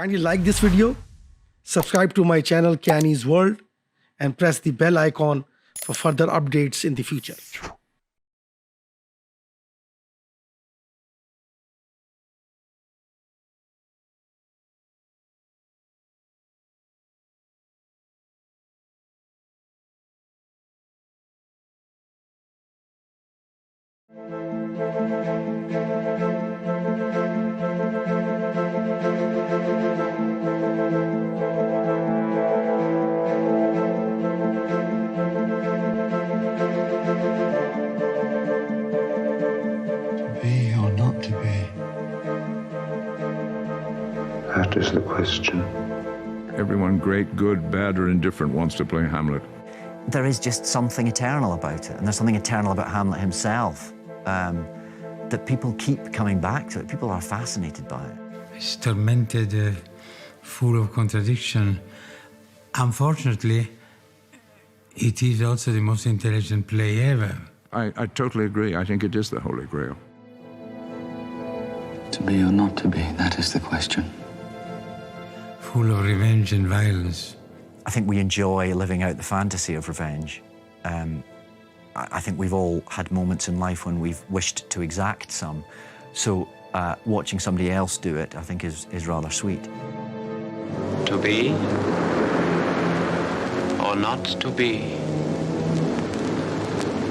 Kindly like this video, subscribe to my channel Canny's World, and press the bell icon for further updates in the future. To be or not to be? That is the question. Everyone great, good, bad, or indifferent wants to play Hamlet. There is just something eternal about it, and there's something eternal about Hamlet himself, that people keep coming back to it. People are fascinated by it. It's tormented, full of contradiction. Unfortunately, it is also the most intelligent play ever. I totally agree. I think it is the Holy Grail. To be or not to be? That is the question. Full of revenge and violence. I think we enjoy living out the fantasy of revenge. I think we've all had moments in life when we've wished to exact some. So watching somebody else do it, I think, is rather sweet. To be or not to be?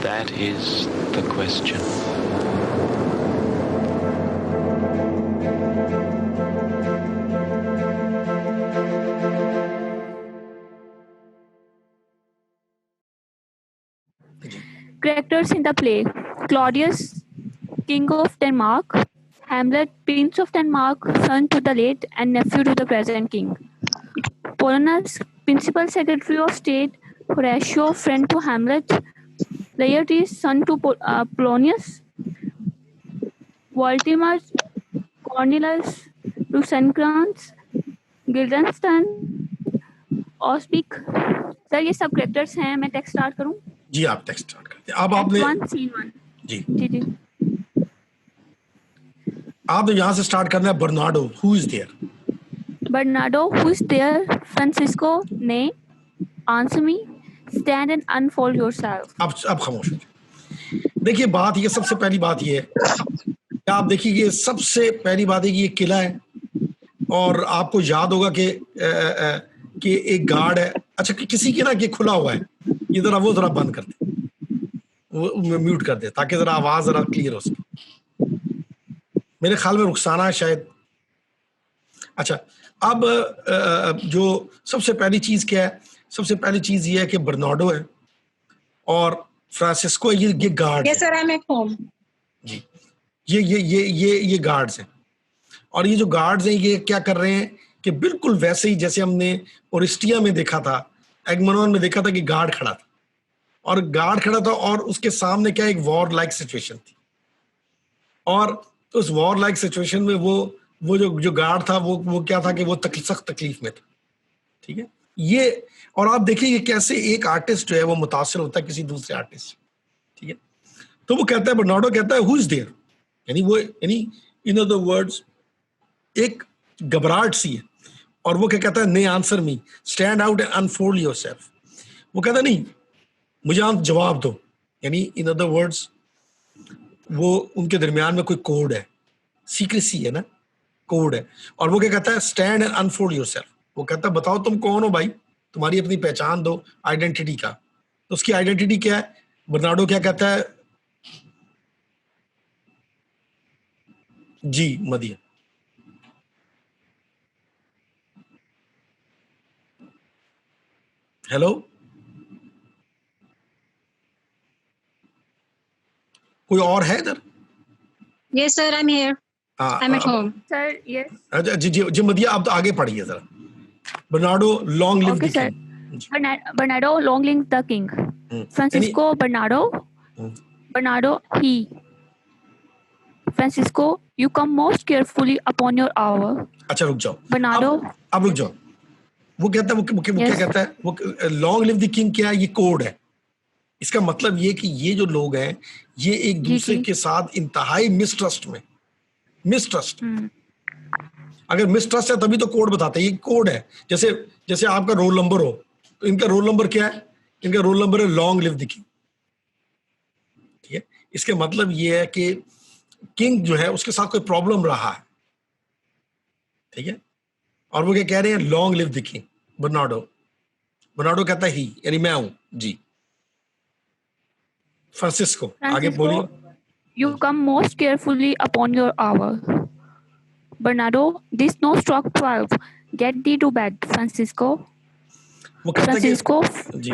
That is the question. Characters in the play: Claudius, King of Denmark; Hamlet, Prince of Denmark, son to the late and nephew to the present king; Polonius, Principal Secretary of State; Horatio, friend to Hamlet; Laertes, son to Polonius; Voldemar, Cornelius, Rosencrantz; Guildenstern, Osbeck. Sir ये सब characters हैं. मैं text start करूं? जी आप text start करते हैं. अब आपने जी जी आपने यहाँ से स्टार्ट करना है. Bernardo, who is there? Bernardo, who is there? Francisco, nay. Answer me. Stand and unfold yourself. अब खामोश हो जाइए. देखिए बात ये, सबसे पहली बात ये है, आप देखिए कि सबसे पहली बात है कि ये किला है और आपको याद होगा कि एक गार्ड है. अच्छा किसी के ना ये खुला हुआ है, ये जरा वो जरा बंद कर दे, वो म्यूट कर दे ताकि जरा आवाज जरा क्लियर हो सके. मेरे ख्याल में रुखसाना है शायद. अच्छा अब जो सबसे पहली चीज क्या है? सबसे पहली चीज ये है कि बर्नार्डो है और फ्रांसिस्को है. ये guard. Yes, sir, I'm at home. जी ये गार्ड्स हैं. और ये जो गार्ड्स हैं ये क्या कर रहे हैं कि बिल्कुल वैसे ही जैसे हमने ओरिस्टिया में देखा था, एगमनॉन में देखा था कि गार्ड खड़ा था और उसके सामने क्या एक वॉर लाइक सिचुएशन थी. और उस वॉर लाइक सिचुएशन में वो जो गार्ड था वो क्या था कि वो सख्त तकलीफ में था. ठीक है ये. और आप देखिए कैसे एक आर्टिस्ट जो है वो मुतासिर होता है किसी दूसरे आर्टिस्ट से. ठीक है तो वो कहता है, बर्नार्डो कहता है हु इज देयर, यानी इन अदर वर्ड्स एक घबराहट सी है. और वो क्या कहता है, नहीं answer me, stand out and unfold yourself. वो कहता है नहीं मुझे आप जवाब दो. यानी इन अदर वर्ड्स वो उनके दरमियान में कोई कोड है, सीक्रेसी है ना, कोड है. और वो क्या कहता है, स्टैंड एंड अनफोल्ड योरसेल्फ. वो कहता है बताओ तुम कौन हो भाई, तुम्हारी अपनी पहचान दो, आइडेंटिटी का. तो उसकी आइडेंटिटी क्या है? बर्नार्डो क्या कहता है? जी मदिया. हेलो कोई और है इधर? Yes, sir, I'm here. I'm at home. Sir, yes. अच्छा जी मदिया आप तो आगे पढ़िए जरा. Bernardo long live Okay, the sir. King. Bernardo, long live the king. Francisco, Bernardo, he. Francisco, you come most carefully upon your hour. अच्छा रुक जाओ. Bernardo. अब रुक जाओ. वो कहता है वो क्या कहता है? वो लॉन्ग लिव द किंग क्या है? ये कोड है. इसका मतलब ये कि ये जो लोग हैं ये एक दूसरे के साथ इंतहाई मिसट्रस्ट. अगर मिसट्रस्ट है तभी तो कोड बताते हैं, ये कोड है। जैसे जैसे आपका रोल नंबर हो, तो इनका रोल नंबर क्या है? इनका रोल नंबर है लॉन्ग लिव द किंग। ठीक है, इसके मतलब ये है कि किंग जो है उसके साथ कोई प्रॉब्लम रहा है, ठीक है, और वो क्या कह रहे हैं? Long live the king. Bernardo कहता है ही, यानी मैं हूं जी। फ्रांसिस्को आगे बोलिए। You come most carefully upon your hour. Bernardo, this no struck 12. Get thee to bed, Francisco. वो कहता है Francisco, कि जी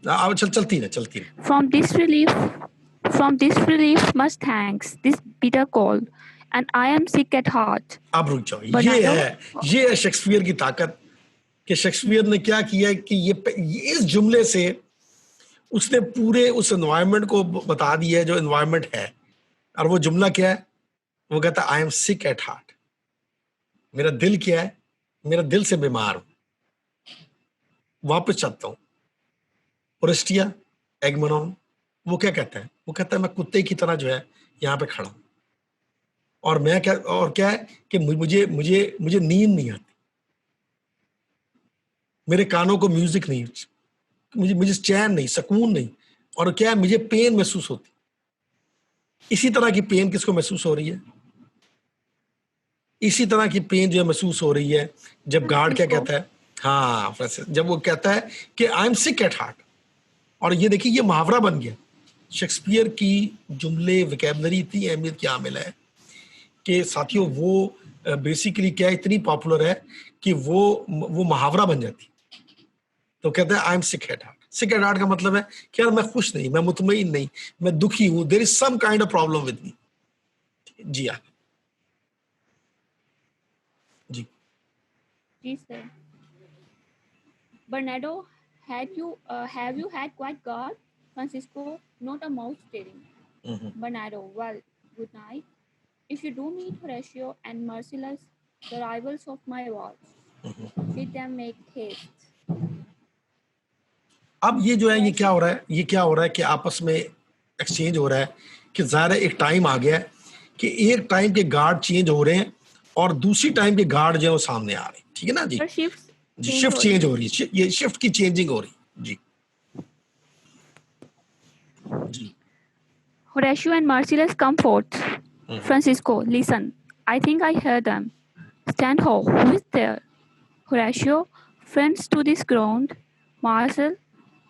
अब चलती रहे। from this relief must thanks, this bitter cold, and I am sick at heart. अब रुक जाओ, Bernardo? ये है शेक्सपियर की ताकत, कि शेक्सपियर ने क्या किया कि ये इस जुमले से उसने पूरे उस एनवायरनमेंट को बता दिया है जो एनवायरनमेंट है। और वो जुमला क्या है? वो कहता है I am sick at heart. मेरा दिल क्या है? मेरा दिल से बीमार हूं। वापस चलता हूं। ओरेस्टिया, एगमेनॉन, वो क्या कहता है? वो कहता है मैं कुत्ते की तरह जो है यहां पे खड़ा हूं, और मैं क्या है कि मुझे नींद नहीं आती, मेरे कानों को म्यूजिक नहीं, मुझे चैन नहीं, सुकून नहीं, और क्या है, मुझे पेन महसूस होती। इसी तरह की पेन किसको महसूस हो रही है? इसी तरह की पेन जो महसूस हो रही है जब गार्ड क्या कहता है, हाँ फ्रांसिस, जब वो कहता है कि I am sick at heart. और ये देखिए, ये मुहावरा बन गया। शेक्सपियर की जुमले वोकैबुलरी इतनी अहमियत की हामिल है कि साथियों वो बेसिकली क्या इतनी पॉपुलर है कि वो मुहावरा बन जाती। तो कहता है I am sick at heart. Sick at heart का मतलब है कि यार मैं खुश नहीं, मैं मुतमईन नहीं, मैं दुखी हूं, there is some kind of problem with me. जी हाँ जी He said, Bernardo, have you had quite guard? Francisco, not a mouth stirring. Bernardo, well, good night. If you do meet Horatio and Marcellus, the rivals of my watch, bid them make haste. अब ये जो है ये क्या हो रहा है कि आपस में एक्सचेंज हो रहा है कि ज़ाहिर है एक टाइम आ गया है कि एक टाइम के गार्ड चेंज हो रहे हैं और दूसरी टाइम के गार्ड जो है वो सामने आ रहे हैं। ठीक है ना जी? शिफ्ट चेंज हो रही है, ये शिफ्ट की चेंजिंग हो रही है जी। जी Horatio and Marcellus come forth. Francisco, listen. I think I hear them. Stanhope, who is there? Horatio, friends to this ground. Marcel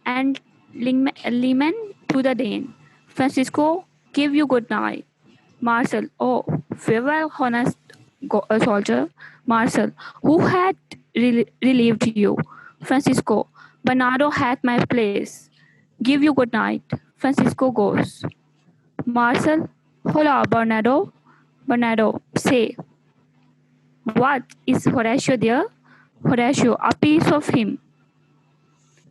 and Lehman to the Dane. Francisco, give you good night. Marcel, oh, farewell, honest soldier. Marcel, who had relieved you? Francisco, Bernardo had my place. Give you good night. Francisco goes. Marcel, hola, Bernardo. Bernardo, say, what, is Horatio there? Horatio, a piece of him.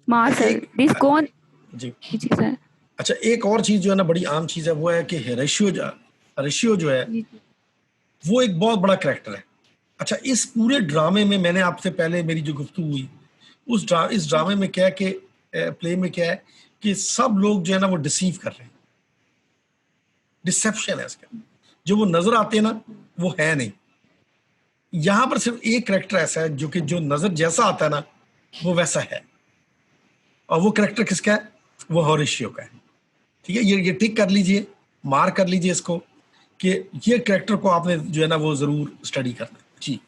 Marcel, this gone. Ji sir. अच्छा, एक और चीज जो है ना बड़ी आम चीज है, वो है कि होरेशियो जो है वो एक बहुत बड़ा कैरेक्टर है। अच्छा, इस पूरे ड्रामे में मैंने आपसे पहले मेरी जो गुफ्तगू हुई इस ड्रामे में क्या है कि प्ले में क्या है कि सब लोग जो है ना वो डिसीव कर रहे हैं, डिसेप्शन है इसका। जो वो नजर आते हैं ना वो है नहीं। यहां पर सिर्फ एक कैरेक्टर ऐसा है जो कि जो नजर जैसा आता है ना वो वैसा है, और वो कैरेक्टर किसका है? वो होरेशियो का है। ठीक है, ये टिक कर लीजिए, मार्क कर लीजिए इसको कि ये कैरेक्टर को आपने जो है ना वो जरूर स्टडी करना है जी।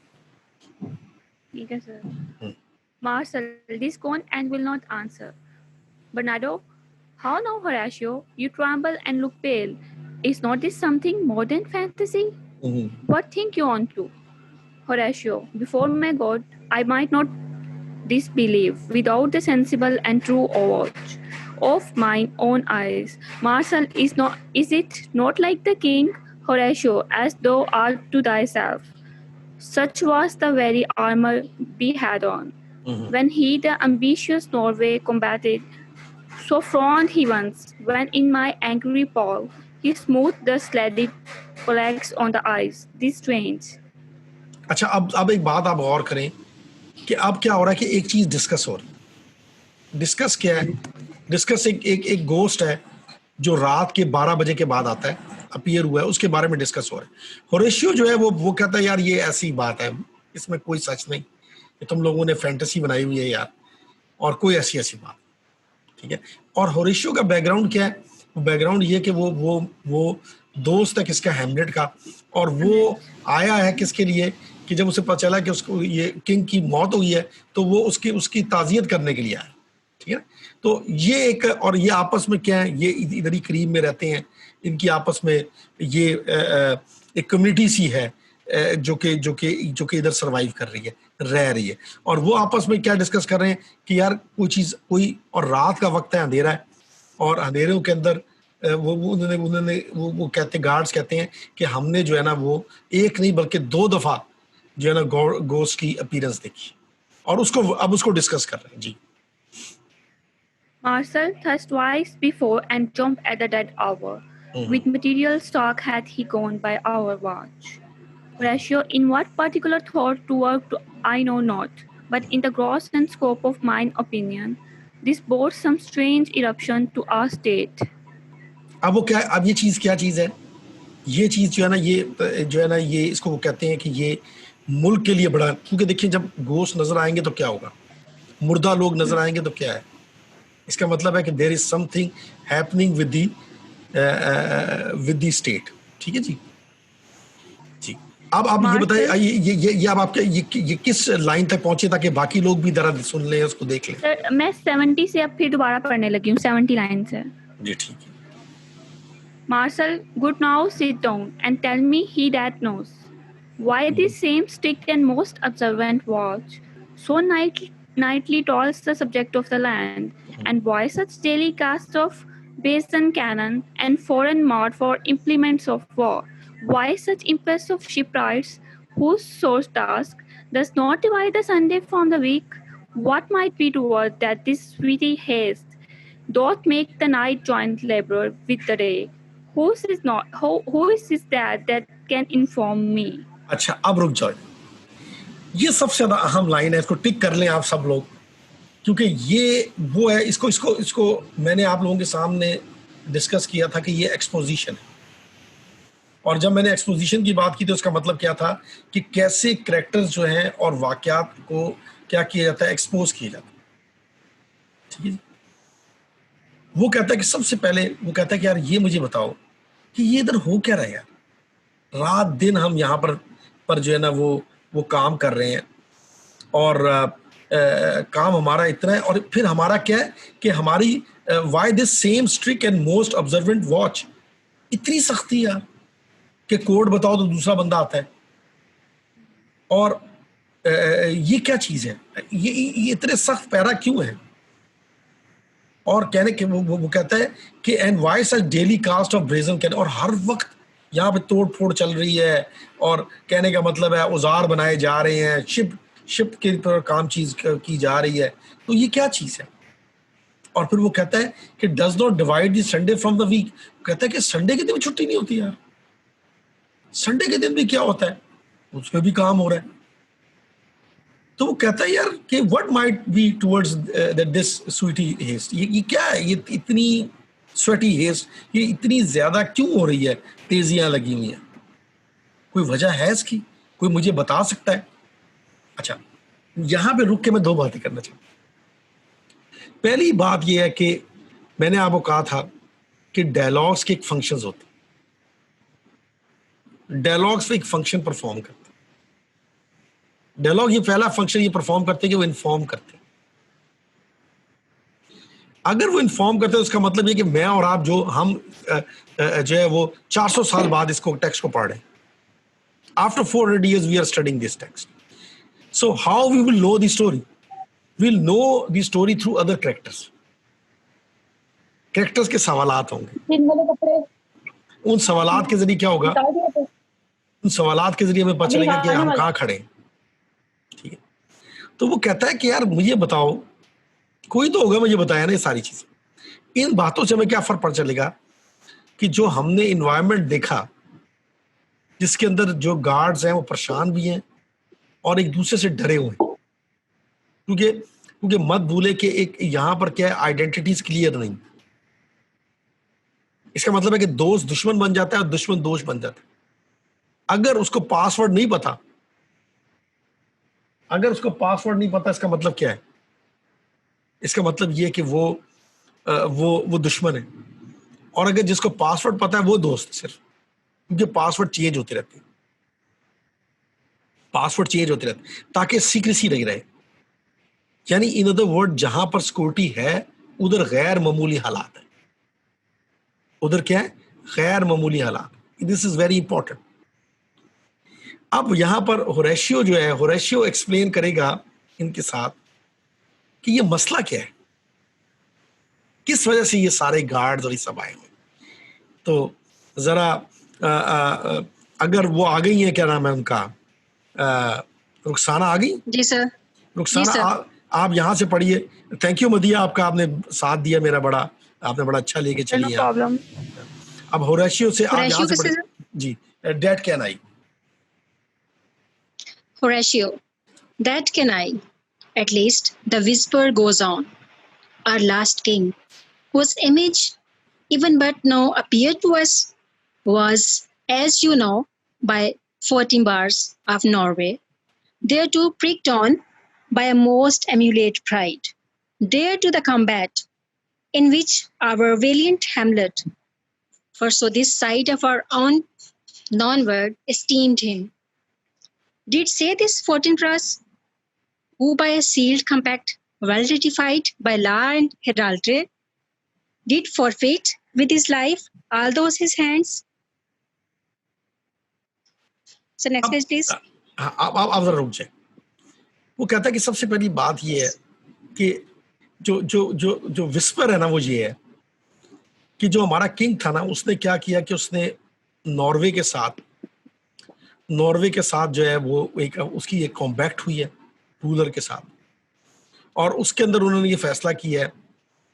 ठीक है sir. Marcel, this gone and will not answer. Bernardo, how now, Horatio? You tremble and look pale. Is not this something more than fantasy? What think you on to? Horatio, before my God, I might not disbelieve without the sensible and true watch of mine own eyes. Marcel, is it not like the king? Horatio, as thou art to thyself. Such was the very armor we had on. When he, the ambitious Norway, combated, so frowned he once, when in my angry paw, he smoothed the sledded flags on the ice. This strange. अच्छा, अब एक बात आप गौर करें कि अब क्या हो रहा है कि एक चीज डिस्कस हो रही है। डिस्कस क्या है? डिस्कस एक गोस्ट है जो रात के 12 बजे के बाद आता है, अपीयर हुआ है, उसके बारे में डिस्कस हो रहा है। होरेशियो जो है वो कहता है यार ये ऐसी बात है, इसमें कोई सच नहीं, ये तुम लोगों ने फैंटेसी बनाई हुई है यार, और कोई ऐसी बात, ठीक है। और होरेशियो का बैकग्राउंड क्या है? वो बैकग्राउंड ये कि वो दोस्त है किसका, हैमलेट का, और वो आया है किसके लिए कि जब उसे पता चला कि उसको ये किंग की मौत हुई है तो वो उसकी ताज़ियत करने के लिए आया, ठीक है। तो ये एक, और ये आपस में क्या है, ये इधर ही करीब में रहते हैं, इनकी आपस में ये एक कम्युनिटी सी है जो कि इधर सरवाइव कर रही है, रह रही है, और वो आपस में क्या डिस्कस कर रहे हैं कि यार कोई और रात का वक्त है, अंधेरा है, और अंधेरों के अंदर वो कहते, गार्ड्स कहते हैं कि हमने जो है ना वो एक नहीं बल्कि 2 दफा जो है ना गोस्ट की अपीयरेंस देखी, और उसको डिस्कस कर रहे हैं जी। Marcel thus twice before and jumped at the dead hour. With material stock had he gone by our watch. Horatio, in what particular thought to work I know not, but in the gross and scope of mine opinion, this bore some strange eruption to our state. अब ये चीज क्या चीज है? ये चीज जो है ना ये इसको वो कहते हैं कि ये मुल्क के लिए बड़ा, क्योंकि देखिए जब गोश्त नजर आएंगे तो क्या होगा, मुर्दा लोग नजर आएंगे तो क्या है, इसका मतलब है कि there is something happening with the state, ठीक है जी। जी अब आप ये बताइए, ये अब आपके ये किस लाइन तक पहुंचे ताकि बाकी लोग भी जरा सुन लें, उसको देख लें। सर मैं 70 से अब फिर दोबारा पढ़ने लगी हूँ, 70 लाइन से जी, ठीक है। Marcel, good, now sit down and tell me, he that knows, why this same strict and most observant watch so nightly tolls the subject of the land, and why such daily cast of brazen cannon and foreign mart for implements of war, why such impress of shipwrights whose source task does not divide the Sunday from the week, what might be toward that this sweety haste doth make the night joint laborer with the day. Who is that can inform me? अच्छा, अब रुक जाओ, ये सबसे ज्यादा अहम line है, इसको टिक कर लें आप सब लोग, क्योंकि ये वो है, इसको मैंने आप लोगों के सामने डिस्कस किया था कि ये एक्सपोजिशन है, और जब मैंने एक्सपोजिशन की बात की तो उसका मतलब क्या था कि कैसे कैरेक्टर्स जो हैं और वाकयात को क्या किया जाता है, एक्सपोज किया जाता है, ठीक है। वो कहता है कि सबसे पहले वो कहता है कि यार ये मुझे बताओ कि ये इधर हो क्या रहा है यार, रात दिन हम यहाँ पर जो है ना वो काम कर रहे हैं, और काम हमारा इतना है, और फिर हमारा क्या है कि हमारी why this same strict and most observant watch, इतनी सख्ती यार कि कोड बताओ तो दूसरा बंदा आता है, और ये क्या चीज है, ये इतने सख्त पैरा क्यों है, और कहने के वो कहता है कि and why such daily cast of brazen cannon, और हर वक्त यहाँ पे तोड़ फोड़ चल रही है, और कहने का मतलब है औजार बनाए जा रहे हैं, शिप के पर काम चीज की जा रही है, तो ये क्या चीज है। और फिर वो कहता है कि does not divide the Sunday from the week, कहता है कि संडे के दिन भी छुट्टी नहीं होती यार, संडे के दिन भी क्या होता है, उसमें भी काम हो रहा है। तो वो कहता है यार कि what might be towards this sweaty haste, ये क्या है, ये इतनी स्वेटी हेस्ट, ये इतनी ज्यादा क्यों हो रही है, तेजियां लगी हुई हैं, कोई वजह है इसकी, कोई मुझे बता सकता है। अच्छा, यहां पे रुक के मैं 2 बातें करना चाहता हूं। पहली बात यह है कि मैंने आपको कहा था कि डायलॉग्स के एक फंक्शंस होते हैं, डायलॉग्स पे एक फंक्शन परफॉर्म करते हैं। डायलॉग ये पहला फंक्शन ये परफॉर्म करते हैं कि वो इन्फॉर्म करते हैं। अगर वो इन्फॉर्म करते हैं उसका मतलब ये कि मैं और आप जो है वो 400 साल बाद इसको टेक्स्ट को पढ़ रहे हैं, after 400 years we are studying this text, so how we will know the story, we'll know the story through other characters के सवालात होंगे, उन सवालात के जरिए क्या होगा, उन सवालात के जरिए हमें पता चलेगा कि हम कहाँ खड़े हैं, ठीक है। तो वो कहता है कि यार मुझे बताओ, कोई तो होगा मुझे बताया ना ये सारी चीजें, इन बातों से हमें क्या फर्क पड़ चलेगा कि जो हमने इन्वायरमेंट देखा जिसके अंदर जो गार्ड्स हैं वो परेशान भी हैं और एक दूसरे से डरे हुए हैं, क्योंकि मत भूले कि एक यहाँ पर क्या है, आइडेंटिटीज क्लियर नहीं। इसका मतलब है कि दोस्त दुश्मन बन जाता है और दुश्मन दोस्त बन जाता है। अगर उसको पासवर्ड नहीं पता अगर उसको पासवर्ड नहीं पता, इसका मतलब क्या है? इसका मतलब ये है कि वो दुश्मन है, और अगर जिसको पासवर्ड पता है वो दोस्त सिर्फ, क्योंकि पासवर्ड चेंज होते रहते हैं, ताकि सीक्रेसी रही रहे। यानी इन अदर वर्ड, जहां पर सिक्योरिटी है उधर गैर मामूली हालात है, उधर क्या है? गैर मामूली हालात। This is very important. अब यहां पर होरेशियो जो है, होरेशियो एक्सप्लेन करेगा इनके साथ कि ये मसला क्या है, किस वजह से ये सारे गार्ड्स और ये सब आए हुए। तो जरा अगर वो आ गई है, क्या नाम है उनका, रुखसाना आ गई? जी सर। रुखसाना, आप यहाँ से पढ़िए। थैंक यू मदिया, आपने साथ दिया मेरा, आपने बड़ा अच्छा लेके चली। No problem. अब होरेशियो से आप यहाँ से होरेशियो पढ़िए जी। That can I. Horatio, that can I. At least the whisper goes on. Our last king, whose image even but now appeared to us, was, as you know, by 14 bars of Norway, thereto pricked on by a most emulate pride, dare to the combat, in which our valiant Hamlet, for so this side of our own non-word, esteemed him, did say this 14 brass, who by a sealed compact, well ratified by law and heraldry, did forfeit with his life all those his hands. So next page, please. आप जरा रुक जाए। वो कहता है कि सबसे पहली बात ये है कि जो विस्पर है ना, वो ये है कि जो हमारा किंग था ना, उसने क्या किया कि उसने नॉर्वे के साथ जो है वो उसकी एक कॉम्पैक्ट हुई है रूलर के साथ, और उसके अंदर उन्होंने ये फैसला किया है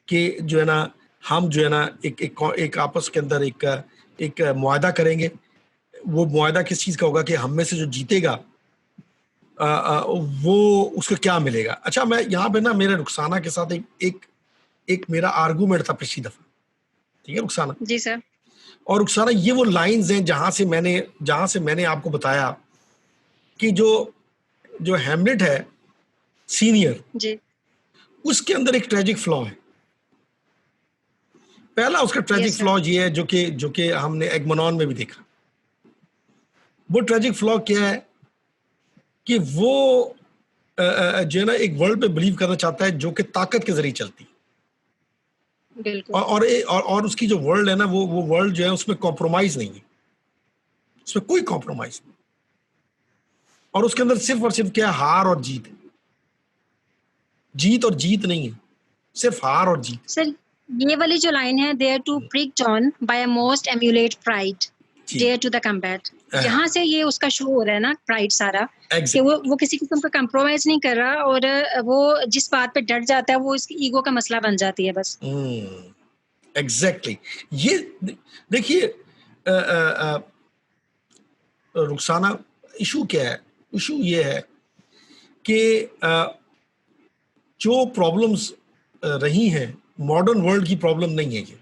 कि जो है ना, हम जो है ना एक आपस के अंदर एक मुआहदा करेंगे। वो मुआहदा किस चीज़ का होगा कि हम में से जो जीतेगा वो उसको क्या मिलेगा। अच्छा, मैं यहाँ पे ना मेरे रुखसाना के साथ एक मेरा आर्गूमेंट था पिछली दफा, ठीक है रुखसाना? जी सर। और रुखसाना, ये वो लाइंस हैं जहां से मैंने आपको बताया कि जो हैमलेट है सीनियर जी। उसके अंदर एक ट्रेजिक फ्लॉ है। पहला उसका ट्रेजिक फ्लॉ ये है जो कि हमने एगमनॉन में भी देखा। वो ट्रेजिक फ्लॉ क्या है कि वो जो है ना एक वर्ल्ड पे बिलीव करना चाहता है जो कि ताकत के जरिए चलती है। बिल्कुल। और उसकी जो वर्ल्ड है ना, वो वर्ल्ड जो है उसमें कॉम्प्रोमाइज नहीं है, उसमें कोई कॉम्प्रोमाइज नहीं, और उसके अंदर सिर्फ और सिर्फ क्या है, हार और जीत है। जीत और जीत नहीं है, सिर्फ हार और जीत। सर, ये वाली जो लाइन है, thereto pricked on by a most emulate pride, dare to the combat, यहाँ से ये उसका शो हो रहा है ना, प्राइड सारा, कि वो किसी किस्म का कंप्रोमाइज नहीं कर रहा, और वो जिस बात पे डट जाता है वो इसकी ईगो का मसला बन जाती है बस। एग्जैक्टली। ये देखिए रुखसाना, इशू क्या है? इशू ये है कि जो प्रॉब्लम्स रही हैं, मॉडर्न वर्ल्ड की प्रॉब्लम नहीं है ये।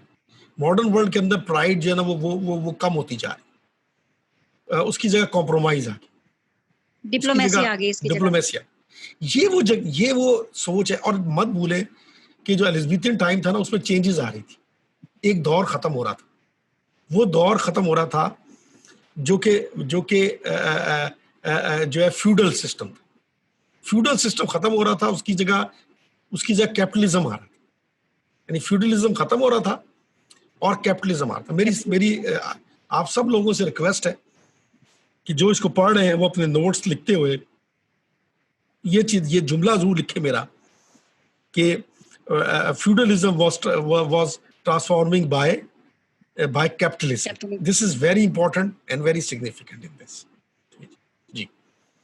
मॉडर्न वर्ल्ड के अंदर प्राइड जो है ना वो कम होती जा रही, उसकी जगह कॉम्प्रोमाइज आ गई, डिप्लोमेसी आ गई इसकी डिप्लोमेसी। ये वो सोच है। और मत भूले कि जो एलिजाबेथियन टाइम था ना, उसमें चेंजेस आ रही थी, एक दौर खत्म हो रहा था। वो दौर खत्म हो रहा था जो है फ्यूडल सिस्टम था। फ्यूडल सिस्टम खत्म हो रहा था, उसकी जगह कैपिटलिज्म आ रहा था। यानी फ्यूडलिज्म खत्म हो रहा था और कैपिटलिज्म आ रहा था। मेरी आप सब लोगों से रिक्वेस्ट है कि जो इसको पढ़ रहे हैं वो अपने नोट्स लिखते हुए ये जुमला जरूर लिखे मेरा कि feudalism was transforming by capitalism. This is very important and very significant in this. जी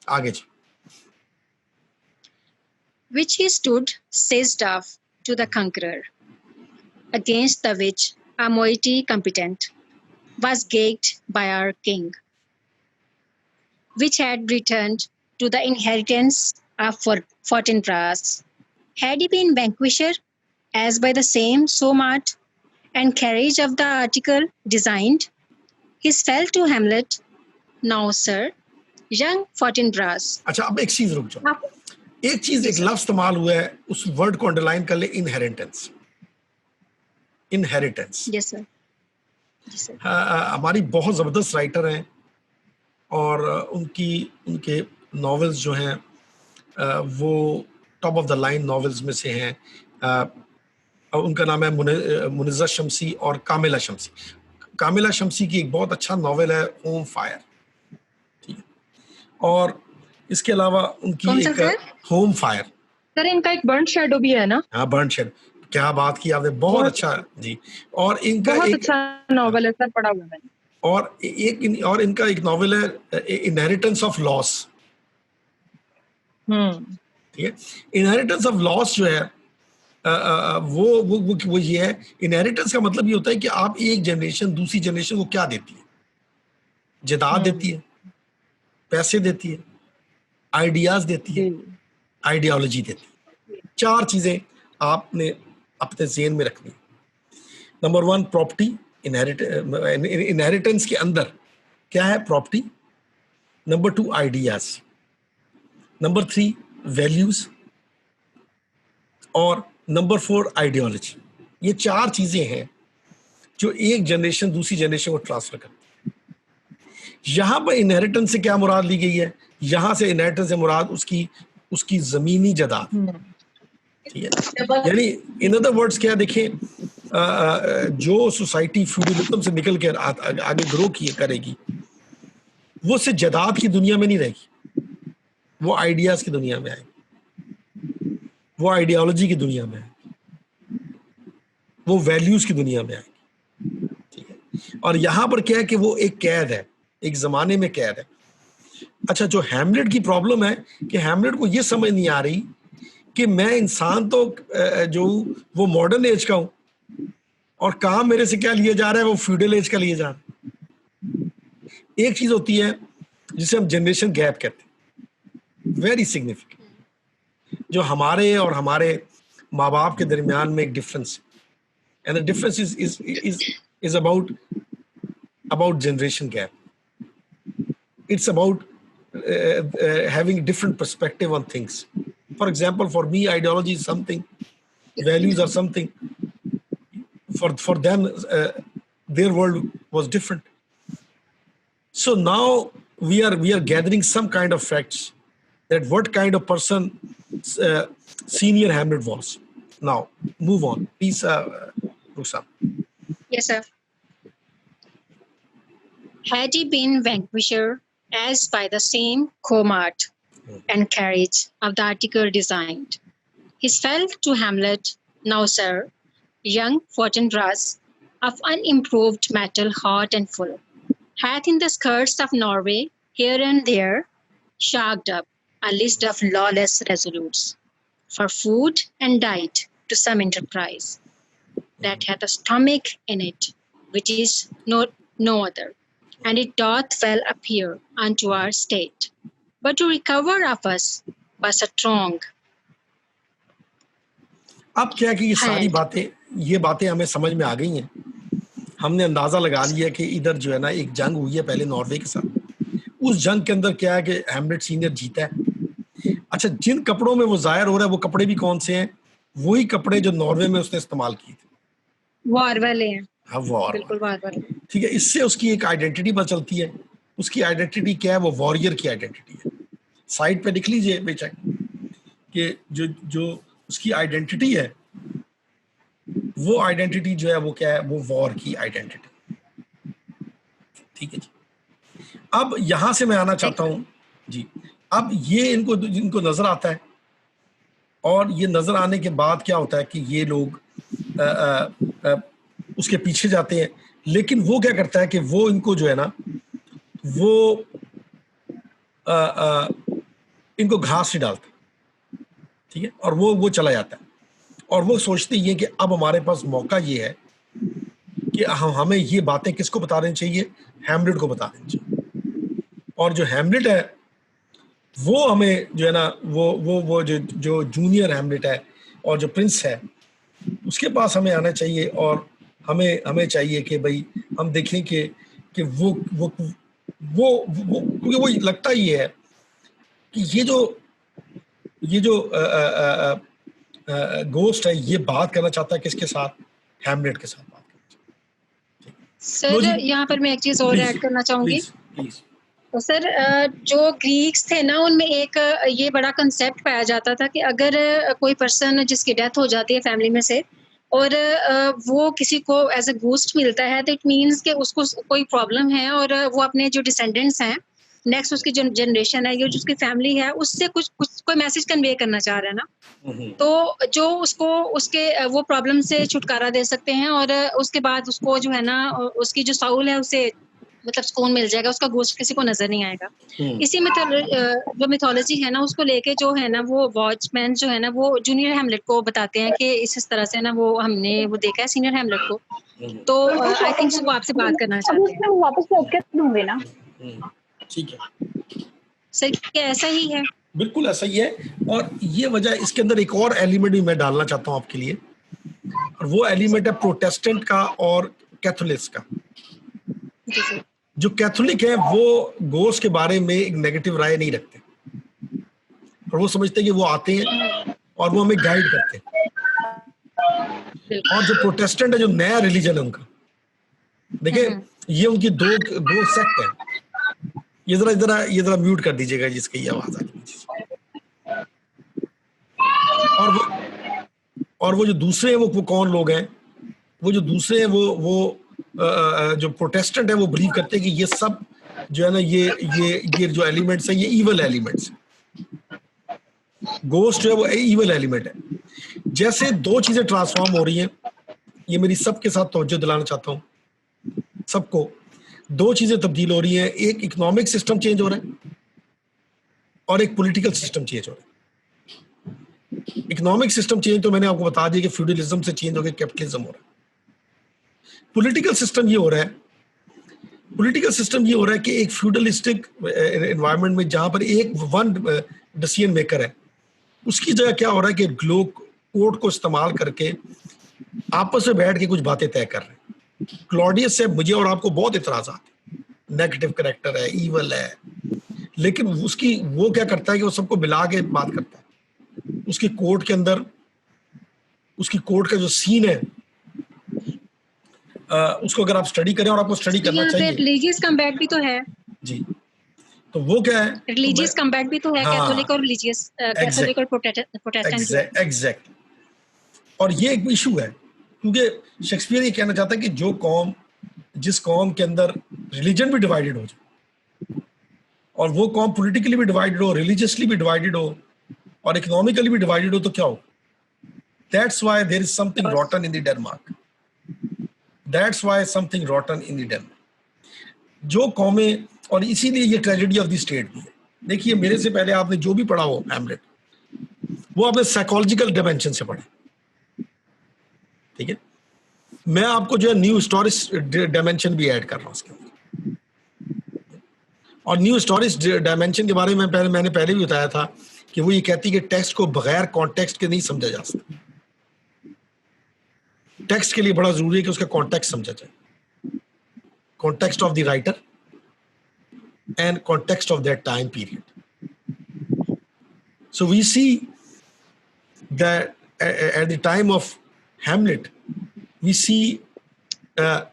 आगे जी। Which he stood seized off to the conqueror, against the which a moiety competent was gagged by our king, which had returned to the inheritance of Fortinbras. Had he been vanquisher, as by the same so mart and carriage of the article designed, his fell to Hamlet. Now, sir, young Fortinbras. अच्छा, अब एक चीज रुक जाओ। एक चीज, एक लफ्ज इस्तेमाल हुआ है, उस वर्ड को अंडरलाइन कर ले, इनहेरिटेंस। इनहेरिटेंस। Yes sir. हमारी बहुत जबरदस्त राइटर हैं और उनके नॉवेल्स जो हैं वो top of the line novels में से हैं। उनका नाम है मुनिज़्ज़ा शम्सी और कामिला शम्सी। कामिला शम्सी की एक बहुत अच्छा नॉवेल है होम फायर, ठीक है, और इसके अलावा उनकी एक होम फायर। सर इनका एक बर्न शैडो भी है ना? हाँ, बर्न शेड, क्या बात की आपने, बहुत अच्छा जी। और इनका बहुत एक अच्छा नॉवेल है सर, पढ़ा हुआ मैंने। और इनका एक नॉवेल है इनहेरिटेंस ऑफ लॉस, ठीक है। इनहेरिटेंस ऑफ लॉस जो है वो ये है, इनहेरिटेंस का मतलब ये होता है कि आप एक जनरेशन दूसरी जनरेशन को क्या देती है, जायदाद देती है, पैसे देती है, आइडियाज देती है, आइडियोलॉजी देती है। 4 चीजें आपने अपने ज़हन में रखनी। नंबर 1 प्रॉपर्टी, इनहेरिटेंस के अंदर क्या है, property. Number 2 ideas, number 3 values, और नंबर 4 आइडियोलॉजी। ये 4 चीजें हैं जो एक जनरेशन दूसरी जनरेशन को ट्रांसफर करती है। यहां पर इनहेरिटेंस से क्या मुराद ली गई है, यहां से इनहेरिटेंस से मुराद उसकी जमीनी जायदाद, ठीक है। यानी इन अदर वर्ड्स क्या, देखें, जो सोसाइटी फ्यूडलिज्म से निकल कर आगे ग्रो करेगी, वो सिर्फ जायदाद की दुनिया में नहीं रहेगी, वो आइडियाज की दुनिया में आएगी, वो आइडियोलॉजी की दुनिया में आएगी, वो वैल्यूज की दुनिया में आएगी, ठीक है। और यहां पर क्या है कि वो एक कैद है, एक जमाने में कैद है। अच्छा, जो हैमलेट की प्रॉब्लम है कि हैमलेट को ये समझ नहीं आ रही कि मैं इंसान तो जो वो मॉडर्न एज का हूं और काम मेरे से क्या लिया जा रहा है, वो फ्यूडल एज का लिया जा रहा है। एक चीज होती है जिसे हम जनरेशन गैप कहते हैं, वेरी सिग्निफिकेंट, जो हमारे और हमारे माँ बाप के दरमियान में एक डिफरेंस है, and the difference is about generation gap. It's about having different perspective on things. For example, for me, ideology is something, values are something. For them, their world was different. So now we are gathering some kind of facts that what kind of person senior Hamlet was. Now, move on, please, Rusam. Yes, sir. Had he been vanquisher as by the same comart and carriage of the article designed, he fell to Hamlet, now sir, young Fortinbras, of unimproved metal, hot and full, hath in the skirts of Norway here and there sharked up a list of lawless resolutes for food and diet to some enterprise that hath a stomach in it, which is no other. And it doth well appear unto our state, but to recover of us was a strong. अब क्या कि ये बातें हमें समझ में आ गई हैं। हमने अंदाजा लगा लिया कि इधर जो है ना एक जंग हुई है पहले नॉर्वे के साथ। उस जंग के अंदर क्या है कि हैमलेट सीनियर जीता है। अच्छा, जिन कपड़ों में वो जाहिर हो रहा है वो कपड़े भी कौन से हैं, वही कपड़े जो नॉर्वे में उसने इस्तेमाल किए थे, वॉर वाले हैं। हाँ, वॉर, बिल्कुल वॉर वाले, ठीक है। इससे उसकी एक आइडेंटिटी पता चलती है। उसकी आइडेंटिटी क्या है, वो वॉरियर की आइडेंटिटी है। साइड पे लिख लीजिए बेशक कि जो उसकी आइडेंटिटी है, वो आइडेंटिटी जो है वो क्या है, वो वॉर की आइडेंटिटी, ठीक है जी। अब यहां से मैं आना चाहता हूं जी। अब ये इनको नजर आता है, और ये नजर आने के बाद क्या होता है कि ये लोग उसके पीछे जाते हैं। लेकिन वो क्या करता है कि वो इनको जो है ना वो इनको घास नहीं डालता, ठीक है, और वो चला जाता है। और वो सोचते ये कि अब हमारे पास मौका ये है कि हमें ये बातें किसको बता देनी चाहिए, हैमलेट को बता देनी चाहिए। और जो हैमलेट है वो हमें जो है ना वो जो जूनियर हैमलेट है और जो प्रिंस है उसके पास हमें आना चाहिए, और हमें चाहिए कि भाई हम देखें कि वो क्योंकि वो लगता ही है कि ये जो ये जो गोस्ट है ये बात करना चाहता है किसके साथ? हैमलेट के साथ बात करना सर जी। यहाँ पर मैं एक चीज और Please, ऐड करना चाहूंगी। प्लीज। तो सर जो ग्रीक्स थे ना उनमें एक ये बड़ा कंसेप्ट पाया जाता था कि अगर कोई पर्सन जिसकी डेथ हो जाती है फैमिली में से और वो किसी को एज अ गोस्ट मिलता है तो इट मीन्स कि उसको कोई प्रॉब्लम है और वो अपने जो डिसेंडेंट्स हैं नेक्स्ट उसकी जो जनरेशन है या जो उसकी फैमिली है उससे कुछ कोई मैसेज कन्वे करना चाह रहा है ना, तो जो उसको उसके वो प्रॉब्लम से छुटकारा दे सकते हैं और उसके बाद उसको जो है ना उसकी जो साउल है उसे मतलब सुकून मिल जाएगा, उसका गोश्त किसी को नजर नहीं आएगा। इसी जो मिथोलॉजी है ना उसको लेके जो है ना वो वॉचमैन जो है ना वो जूनियर हैमलेट को बताते हैं कि इस तरह से ना वो हमने वो देखा है सीनियर हैमलेट को, तो आई थिंक वो आपसे बात करना चाहते हैं। वापस लौट के दूंगे ना। ठीक है सर क्या ऐसा ही है? बिल्कुल ऐसा ही है। और ये वजह, इसके अंदर एक और एलिमेंट भी मैं डालना चाहता हूँ आपके लिए, और वो एलिमेंट है प्रोटेस्टेंट का और कैथोलिक्स का। जी सर। जो कैथोलिक है वो गोस्ट के बारे में एक नेगेटिव राय नहीं रखते, और वो समझते हैं कि वो आते हैं और वो हमें गाइड करते हैं। और जो प्रोटेस्टेंट है, जो नया रिलीजन है उनका, देखिए ये उनकी दो सेक्ट है। ये जरा म्यूट कर दीजिएगा जिसकी ये आवाज आ रही है। और वो जो दूसरे हैं वो कौन लोग हैं? वो जो दूसरे हैं वो जो प्रोटेस्टेंट है वो बिलीव करते हैं कि ये सब जो है ना ये जो एलिमेंट्स हैं ये इवल एलिमेंट्स हैं। गोस्ट जो है वो इवल एलिमेंट है। जैसे दो चीजें ट्रांसफॉर्म हो रही हैं, ये मेरी सबके साथ तवज्जो दिलाना चाहता हूँ सबको। दो चीजें तब्दील हो रही हैं, एक इकोनॉमिक सिस्टम चेंज हो रहा है और एक पॉलिटिकल सिस्टम चेंज हो रहा है। इकोनॉमिक सिस्टम चेंज तो मैंने आपको बता दिया कि फ्यूडलिज्म से चेंज होकर कैपिटलिज्म हो रहा है। पॉलिटिकल सिस्टम ये हो रहा है कि एक फ्यूडलिस्टिक एनवायरनमेंट में जहां पर एक वन डिसीजन मेकर है, उसकी जगह क्या हो रहा है कि लोग कोर्ट को इस्तेमाल करके आपस में बैठ के कुछ बातें तय कर रहे हैं। क्लॉडियस से मुझे और आपको बहुत इतराज़ात हैं, नेगेटिव कैरेक्टर है, ईवल है, लेकिन उसकी वो क्या करता है कि वो सबको मिला के बात करता है। उसकी कोर्ट के अंदर, उसकी कोर्ट का जो सीन है उसको अगर आप स्टडी करें, और आपको स्टडी करना चाहिए। रिलीजियस कम्बैट भी तो है जी, तो वो क्या है? रिलीजियस कम्बैट भी तो है, कैथोलिक और रिलीजियस, कैथोलिक और प्रोटेस्टेंट। एग्जैक्ट। और ये एक इशू है क्योंकि शेक्सपियर ये कहना चाहता है कि जिस कौम के अंदर रिलीजन भी डिवाइडेड हो जाए, और वो कौम पॉलिटिकली भी डिवाइडेड हो, रिलीजियसली भी डिवाइडेड हो, और इकोनॉमिकली भी डिवाइडेड हो, तो क्या हो? That's why there is something rotten in the Denmark. जो कौमें, और इसीलिए ये ट्रेजेडी ऑफ द स्टेट भी है। देखिए, मेरे से पहले आपने जो भी पढ़ा हो हैमलेट, वो आपने साइकोलॉजिकल डायमेंशन से पढ़ा, ठीक है? मैं आपको जो है न्यू हिस्टोरिक डायमेंशन भी ऐड कर रहा हूं उसके अंदर। और न्यू हिस्टोरिक डायमेंशन के बारे में मैंने पहले भी बताया था कि वो ये कहती है कि टेक्स्ट को बगैर कॉन्टेक्स्ट के नहीं समझा जा सकता। टेक्स्ट के लिए बड़ा जरूरी है कि उसका कॉन्टेक्स्ट समझा जाए, context of the writer and context of that time period. So we see that at the time of Hamlet, we see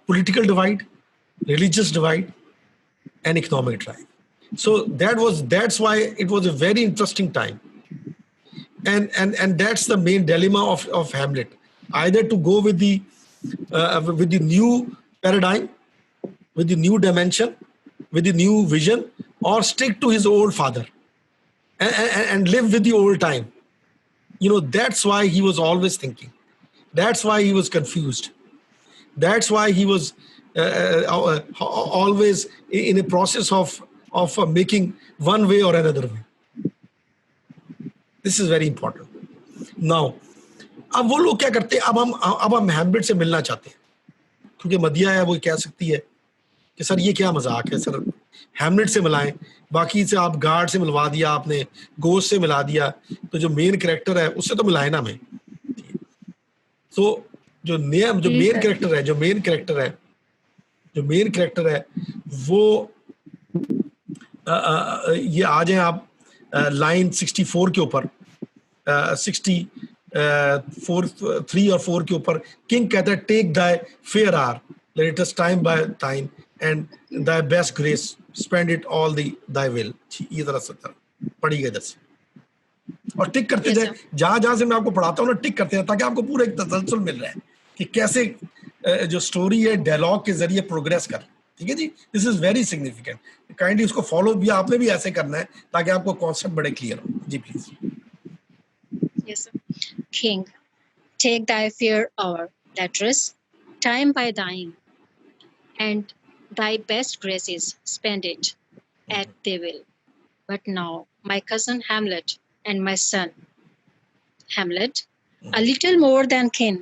political divide, religious divide, and economic divide. So that's why it was a very interesting time, and that's the main dilemma of Hamlet: either to go with the new paradigm, with the new dimension, with the new vision, or stick to his old father and live with the old time. That's why he was always thinking. That's why he was confused. That's why he was always in a process of making one way or another way. This is very important. Now, अब वो लोग क्या करते हैं? अब हम Hamlet से मिलना चाहते हैं, क्योंकि मदिया है, वो कह सकती है कि सर ये क्या मजाक है, सर हैमलेट से मिलाएं, बाकी से आप गार्ड से मिलवा दिया, आपने गोस्ट से मिला दिया, तो जो मेन कैरेक्टर है उससे तो मिलाए ना हमें। तो जो मेन कैरेक्टर है वो ये आ जाए आप लाइन 64 के ऊपर, 3 और 4 के ऊपर किंग कहता है take thy fair hour let us time by time and thy best grace spend it all thy will. ये तरह से पढ़िएगा इधर से और टिक करते जाए, जहां जहां से मैं आपको पढ़ाता हूँ ना टिक करते हैं ताकि आपको पूरा एक तसलसल मिल रहा है कि कैसे जो स्टोरी है डायलॉग के जरिए प्रोग्रेस कर। ठीक है जी, this is very significant, kindly उसको फॉलो भी आपने भी ऐसे करना है ताकि आपको कॉन्सेप्ट बड़े क्लियर हो। जी please. Yes, sir. King, take thy fear hour, that is, time by dying, and thy best graces spend it at they will. But now, my cousin Hamlet and my son, Hamlet, a little more than kin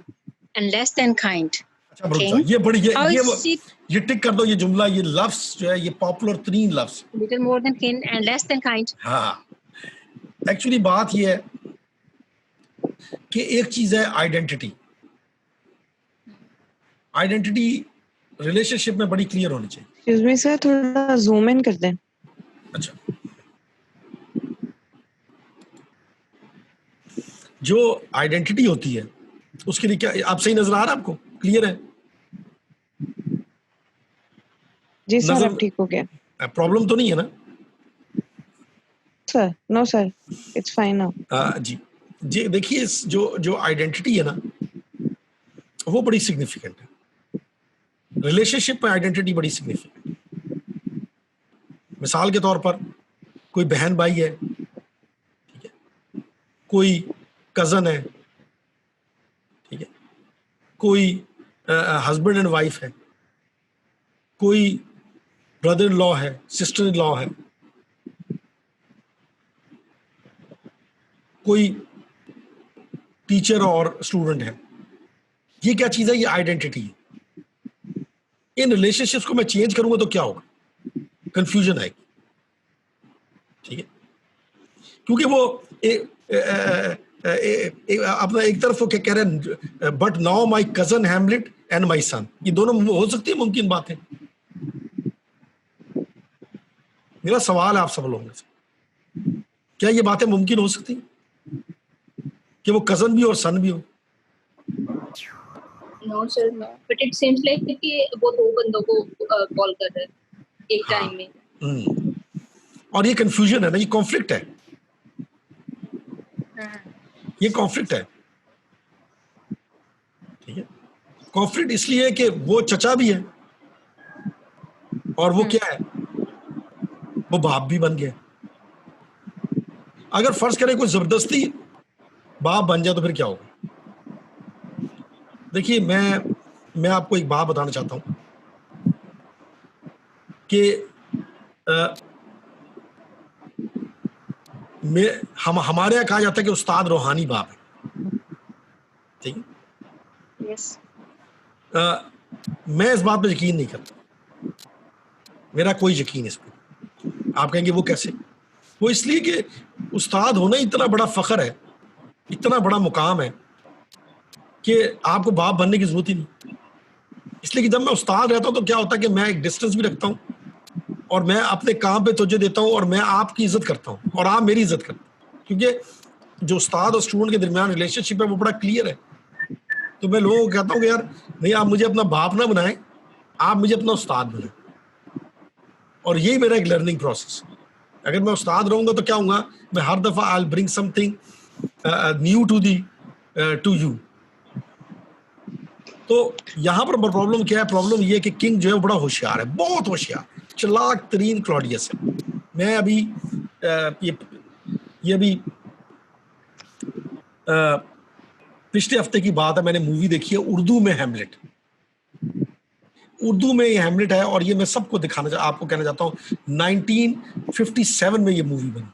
and less than kind. अच्छा रुक जाओ, King, ये बड़ी how is it ये टिक कर दो, ये जुमला, ये लफ्ज जो है ये पॉपुलर तरीन लफ्ज। little more than kin and less than kind? हाँ, एक्चुअली बात ये है कि एक चीज है आइडेंटिटी। आइडेंटिटी रिलेशनशिप में बड़ी क्लियर होनी चाहिए। एक्सक्यूज मी सर, थोड़ा जूम इन कर दें। अच्छा, जो आइडेंटिटी होती है उसके लिए क्या आप सही नजर आ रहा है आपको? क्लियर है? जी सर, अब ठीक हो गया। प्रॉब्लम तो नहीं है ना? Sir no sir, it's fine now. जी जी, देखिए इस जो आइडेंटिटी है ना वो बड़ी सिग्निफिकेंट है। रिलेशनशिप में आइडेंटिटी बड़ी सिग्निफिकेंट है। मिसाल के तौर पर कोई बहन भाई है, ठीक है, कोई कजन है, ठीक है, कोई हस्बैंड एंड वाइफ है, कोई ब्रदर इन लॉ है, सिस्टर इन लॉ है, कोई टीचर और स्टूडेंट है। ये क्या चीज है? ये आइडेंटिटी है। इन रिलेशनशिप्स को मैं चेंज करूंगा तो क्या होगा? कंफ्यूजन आएगी। ठीक है, क्योंकि वो अपना एक तरफ वो क्या कह रहे हैं, but now my cousin Hamlet and my son, ये दोनों हो सकती है मुमकिन बातें। मेरा सवाल है आप सब लोगों से, क्या ये बातें मुमकिन हो सकती हैं कि वो कजन भी और सन भी हो? No sir, no, but it seems like कि वो दो बंदों को कॉल कर रहे हैं एक टाइम में। और ये कंफ्यूजन है ना, ये कॉन्फ्लिक्ट है। ये कॉन्फ्लिक्ट है। ठीक है, कॉन्फ्लिक्ट इसलिए कि वो चचा भी है और वो क्या है, वो बाप भी बन गया। अगर फर्ज करें कोई जबरदस्ती बाप बन जाए तो फिर क्या होगा? देखिए, मैं आपको एक बात बताना चाहता हूं कि हमारे यहाँ कहा जाता है कि उस्ताद रूहानी बाप है। ठीक है, Yes. मैं इस बात पे यकीन नहीं करता, मेरा कोई यकीन इस पर। आप कहेंगे वो कैसे? वो इसलिए कि उस्ताद होना इतना बड़ा फख्र है, इतना बड़ा मुकाम है कि आपको बाप बनने की जरूरत ही नहीं। इसलिए कि जब मैं उस्ताद रहता हूं तो क्या होता है कि मैं एक डिस्टेंस भी रखता हूं और मैं अपने काम पे तवज्जो देता हूं और मैं आपकी इज्जत करता हूं और आप मेरी इज्जत करते हैं, क्योंकि जो उस्ताद और स्टूडेंट के दरमियान रिलेशनशिप है वो बड़ा क्लियर है। तो मैं लोगों को कहता हूँ कि यार नहीं, आप मुझे अपना बाप ना बनाएं, आप मुझे अपना उस्ताद बनाएं। और यही मेरा एक लर्निंग प्रोसेस। अगर मैं उस्ताद रहूंगा तो क्या होगा, मैं हर दफा I will bring something new to you. तो यहाँ पर प्रॉब्लम क्या है? प्रॉब्लम ये है कि किंग जो है बड़ा होशियार है, बहुत होशियार, चालाक तरीन क्लॉडियस है। मैं अभी ये अभी पिछले हफ्ते की बात है, मैंने मूवी देखी है उर्दू में हैमलेट। उर्दू में ये हैमलेट है और ये मैं सबको आपको कहना चाहता हूँ 1957 में ये मूवी बनी,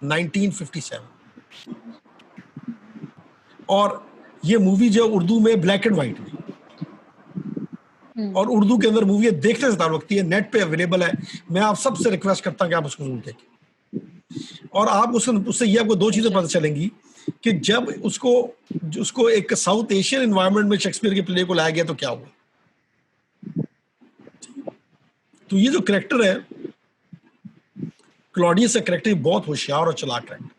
1957। और ये मूवी जो उर्दू में ब्लैक एंड व्हाइट में, और उर्दू के अंदर मूवी देखने से ताल्लुक है, नेट पे अवेलेबल है। मैं आप सबसे रिक्वेस्ट करता हूं कि आप उसको जरूर देखें। और आप उससे ये आपको दो चीजें पता चलेंगी कि जब उसको एक साउथ एशियन एनवायरनमेंट में शेक्सपियर के प्ले को लाया गया तो क्या हुआ। तो ये जो कैरेक्टर है क्लॉडियस का कैरेक्टर बहुत होशियार और चालाक कैरेक्टर।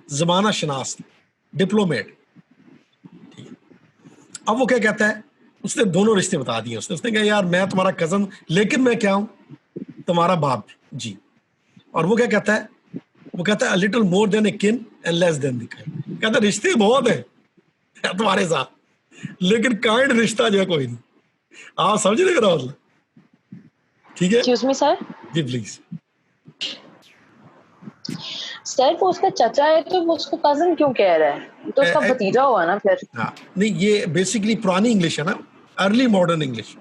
जमाना शनास, डिप्लोमेट। ठीक है, अब वो क्या कहता है, उसने दोनों रिश्ते बता दिए। उसने कहा यार मैं तुम्हारा कजन, लेकिन मैं क्या हूं, तुम्हारा बाप जी। और वो क्या कहता है, वो कहता है अ लिटिल मोर देन ए किन and less than the kind. कहता है रिश्ते बहुत है तुम्हारे साथ, लेकिन काइंड रिश्ता जो है कोई नहीं। आप समझ रहे हो मतलब? ठीक है, एक्सक्यूज मी सर। जी प्लीज। सर वो उसका चचा है तो वो उसको कजन क्यों कह रहा है? तो उसका भतीजा हुआ ना फिर। हाँ नहीं, ये बेसिकली पुरानी इंग्लिश है ना, अर्ली मॉडर्न इंग्लिश,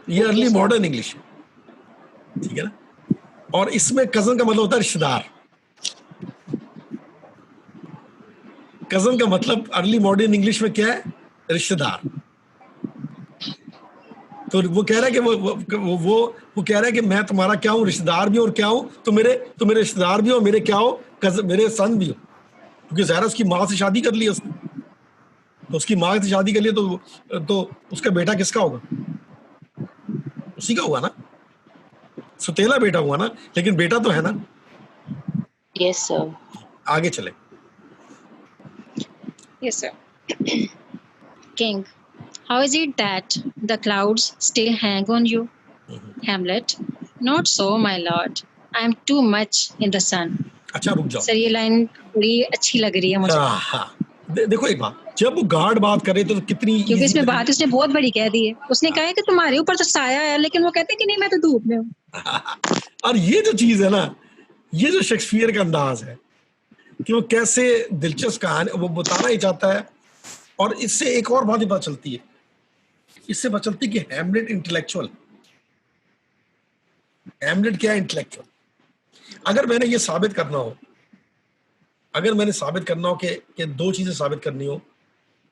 ये अर्ली मॉडर्न इंग्लिश है, ठीक है ना। और इसमें कजन का मतलब होता है रिश्तेदार। कजन का मतलब अर्ली मॉडर्न इंग्लिश में क्या है, रिश्तेदार। तो वो कह रहा है कि वो कह रहा है कि मैं तुम्हारा क्या हूँ, रिश्तेदार भी हूँ, और क्या हूँ, तो मेरे रिश्तेदार भी हो, मेरे क्या हो, मेरे सन भी हो। क्योंकि ज़ाहिर उसकी माँ से शादी कर ली उसने, तो उसकी माँ से शादी कर लिया तो उसका बेटा किसका होगा, उसी का हुआ ना, सुतेला बेटा हुआ ना, लेकिन बेटा तो है ना। Yes sir. आगे चले। Yes, sir. King, how is it that the clouds still hang on you? Hamlet, not so, my lord. I am too much in the sun. अच्छा रुक जाओ सर ये लाइन बड़ी अच्छी लग रही है मुझे। देखो एक बात, जब वो गार्ड बात करे तो कितनी, क्योंकि इसमें बात उसने बहुत बड़ी कह दी है। उसने कहा है कि तुम्हारे ऊपर तो साया है, लेकिन वो कहते हैं कि नहीं मैं तो धूप में हूँ। और ये जो चीज है ना, ये जो शेक्सपियर का अंदाज है कि वो कैसे दिलचस्प कहानी वो बताना ही चाहता है। और इससे एक और बात ही पता चलती है, इससे पता चलती है कि हैमलेट इंटेलेक्चुअल, हैमलेट क्या है, इंटेलेक्चुअल। अगर मैंने ये साबित करना हो, अगर मैंने साबित करना हो कि दो चीजें साबित करनी हो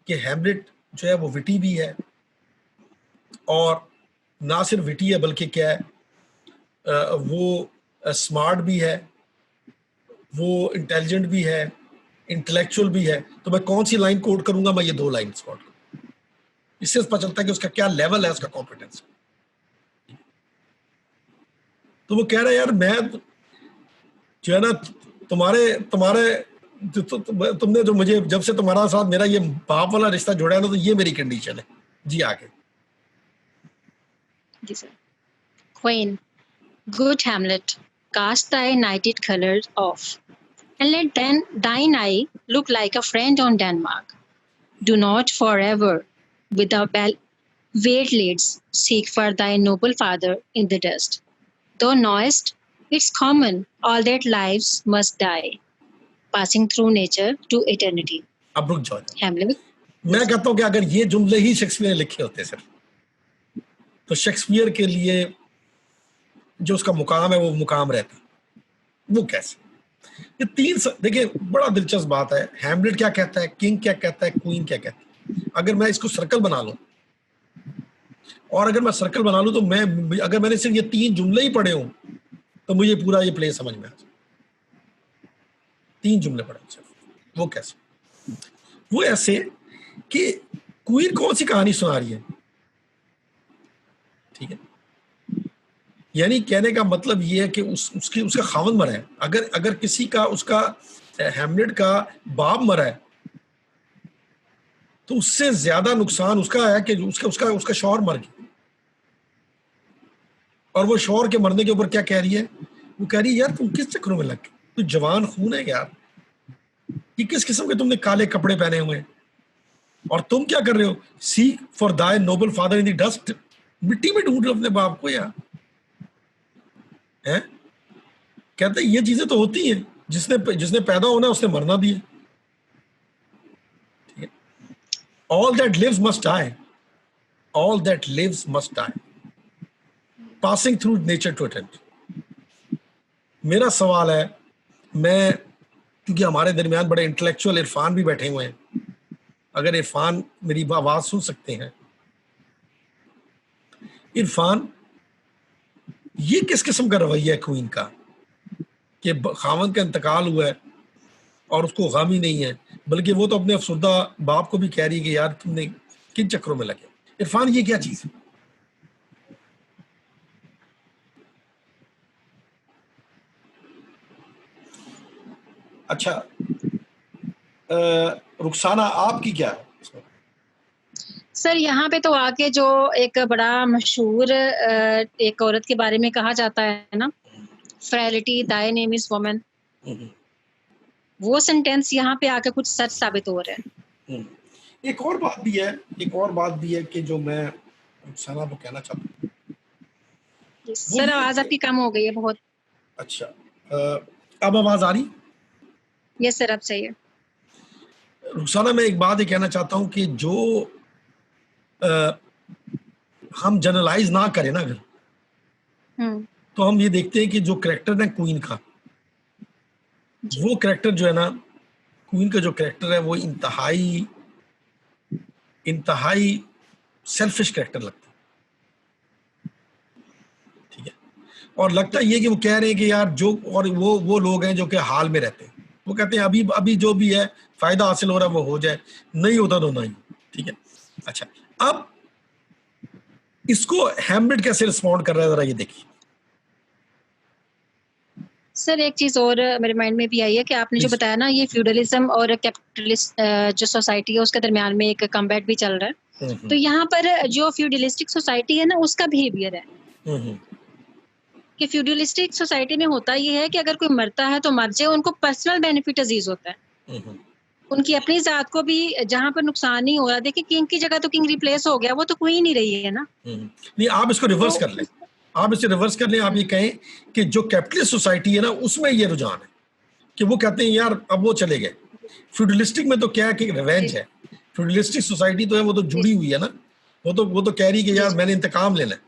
कि हैमलेट जो है वो विटी भी है, और ना सिर्फ विटी है बल्कि क्या है, वो स्मार्ट भी है, वो इंटेलिजेंट भी है, इंटेलेक्चुअल भी है, तो मैं कौन सी लाइन कोट करूंगा, मैं ये दो लाइन कोट करूंगा। इससे पता चलता है कि उसका क्या लेवल है, उसका कॉम्पिटेंस। तो वो कह रहा है यार मैं जो है ना, तुमने जो मुझे, जब से तुम्हारा साथ मेरा ये बाप वाला रिश्ता जोड़ा है ना, तो ये मेरी कंडीशन है जी। आगे जी sir. Queen, good Hamlet, cast thy nighted colours off, and let thine eye look like a friend on Denmark. Do not forever, with the veiled lids, seek for thy noble father in the dust. Thou knowest it's common, all that lives must die, passing through nature to eternity. अब रुक जाओ। Hamlet, मैं कहता हूँ कि अगर ये जुमले ही शेक्सपियर ने लिखे होते सर, तो शेक्सपियर के लिए जो उसका मुकाम है वो मुकाम रहता। वो कैसे? ये तीन देखिए, बड़ा दिलचस्प बात है। हैमलेट क्या कहता है, किंग क्या कहता है, क्वीन क्या कहती है। अगर मैं इसको सर्कल बना लूं, और अगर मैं सर्कल बना लूं, तो अगर मैंने सिर्फ ये तीन जुमले ही पढ़े हों तो मुझे पूरा ये प्ले समझ में आ जाए। तीन जुमले पढ़े सिर्फ। वो कैसे? वो ऐसे कि क्वीन कौन सी कहानी सुना रही है, ठीक है, यानी कहने का मतलब ये है कि उसका खावंद मरा है। अगर किसी का, उसका हैमलेट का बाप मरा है, तो उससे ज्यादा नुकसान उसका है कि उसका शौहर मर गया। और वो शौहर के मरने के ऊपर क्या कह रही है, वो कह रही है यार तुम किस चक्करों में लग गए, तू जवान खून है यार, ये किस किस्म के तुमने काले कपड़े पहने हुए हैं, और तुम क्या कर रहे हो, seek for thy noble father in the dust, मिट्टी में ढूंढ रहे हो अपने बाप को यार। है कहते ये चीजें तो होती हैं, जिसने पैदा होना उसने मरना भी है, ठीक है। All that lives must die, all that lives must die, passing through nature to attend. मेरा सवाल है, मैं क्योंकि हमारे दरमियान बड़े इंटेलेक्चुअल इरफान भी बैठे हुए हैं, अगर इरफान मेरी आवाज सुन सकते हैं, इरफान ये किस किस्म का रवैया है क्वीन का कि खावंद का इंतकाल हुआ है और उसको गम ही नहीं है, बल्कि वो तो अपने अफसुर्दा बाप को भी कह रही है कि यार तुमने किन चक्करों में लगे। इरफान ये क्या चीज है? रुखसाना आपकी क्या है इसमें? सर यहाँ पे तो आके जो एक बड़ा मशहूर एक औरत के बारे में कहा जाता है ना, फ्रैलिटी दाई नेम इज वुमन, वो सेंटेंस यहाँ पे आके कुछ सच साबित हो रहा है। एक और बात भी है कि जो मैं रुखसाना को कहना चाहता हूँ। सर आवाज आपकी कम हो गई है बहुत। अच्छा, अब आवाज आ रही? यस सर, अब सही है। रुखसाना, मैं एक बात ये कहना चाहता हूँ कि जो हम जनरलाइज ना करें ना अगर, तो हम ये देखते हैं कि जो करेक्टर है क्वीन का, वो करेक्टर जो है ना, क्वीन का जो करेक्टर है वो इंतहाई सेल्फिश करेक्टर लगता है, ठीक है। और लगता ये कि वो कह रहे हैं कि यार जो, और वो लोग हैं जो कि हाल में रहते हैं, वो कहते हैं अभी जो भी है फायदा हासिल हो रहा है वो हो जाए, नहीं होता तो नहीं, ठीक है। अच्छा, अब इसको हैम्लेट कैसे रिस्पॉन्ड कर रहा है, जरा ये देखिए। सर एक चीज और मेरे माइंड में भी आई है कि आपने जो बताया ना, ये फ्यूडलिज्म और कैपिटलिस्ट जो सोसाइटी है उसके दरमियान में एक कॉम्बैट भी चल रहा है। तो यहाँ पर जो फ्यूडलिस्टिक सोसाइटी है ना, उसका बिहेवियर है कि फ्यूडलिस्टिक सोसाइटी में होता ये है कि अगर कोई मरता है तो मर जाए, उनको पर्सनल बेनिफिट अजीज होता है, उनकी अपनी जात को भी जहाँ पर नुकसान नहीं हो रहा। देखिए किंग की जगह तो किंग रिप्लेस हो गया, वो तो क्वीन ही रही है ना। नहीं, आप इसको रिवर्स कर लें, आप ये कहें कि जो कैपिटलिस्ट सोसाइटी है ना, उसमें ये रुझान है कि वो कहते हैं यार अब वो चले गए। फ्यूडलिस्टिक में तो क्या है कि रिवेंज है, फ्यूडलिस्टिक सोसाइटी तो है वो तो जुड़ी हुई है ना, वो तो कह रही है कि यार मैंने इंतकाम लेना है,